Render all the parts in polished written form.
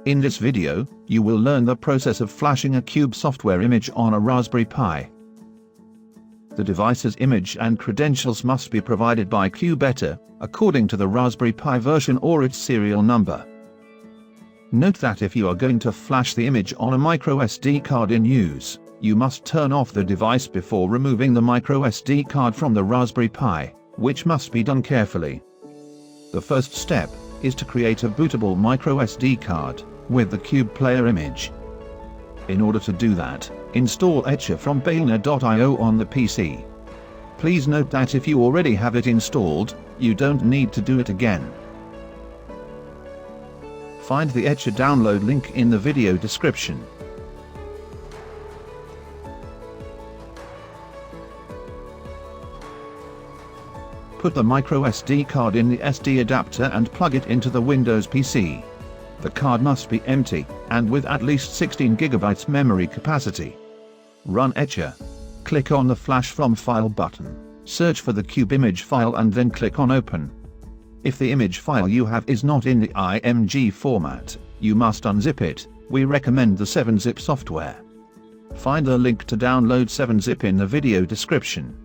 In this video, you will learn the process of flashing a Qube software image on a Raspberry Pi. The device's image and credentials must be provided by Qube according to the Raspberry Pi version or its serial number. Note that if you are going to flash the image on a microSD card in use, you must turn off the device before removing the microSD card from the Raspberry Pi, which must be done carefully. The first step is to create a bootable microSD card with the Qube player image. In order to do that, install Etcher from balena.io on the PC. Please note that if you already have it installed, you don't need to do it again. Find the Etcher download link in the video description. Put the microSD card in the SD adapter and plug it into the Windows PC. The card must be empty, and with at least 16 GB memory capacity. Run Etcher. Click on the Flash from File button, search for the Qube image file and then click on Open. If the image file you have is not in the IMG format, you must unzip it. We recommend the 7-zip software. Find the link to download 7-zip in the video description.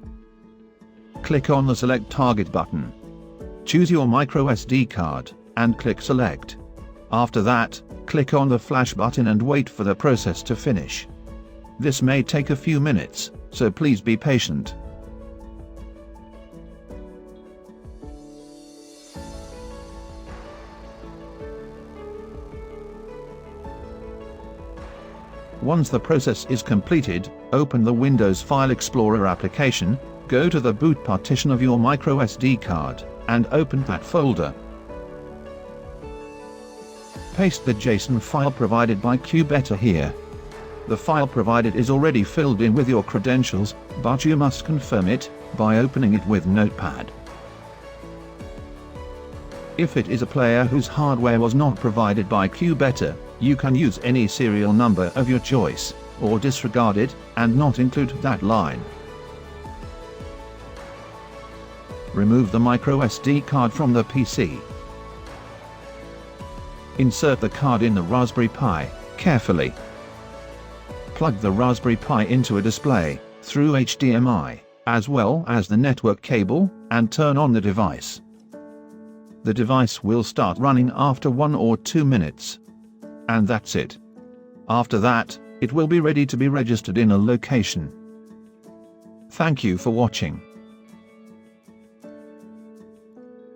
Click on the Select Target button. Choose your microSD card, and click Select. After that, click on the Flash button and wait for the process to finish. This may take a few minutes, so please be patient. Once the process is completed, open the Windows File Explorer application, go to the boot partition of your microSD card, and open that folder. Paste the JSON file provided by Qube here. The file provided is already filled in with your credentials, but you must confirm it by opening it with Notepad. If it is a player whose hardware was not provided by Qube, you can use any serial number of your choice, or disregard it and not include that line. Remove the microSD card from the PC. Insert the card in the Raspberry Pi carefully. Plug the Raspberry Pi into a display through HDMI, as well as the network cable, and turn on the device. The device will start running after 1 or 2 minutes. And that's it. After that, it will be ready to be registered in a location. Thank you for watching.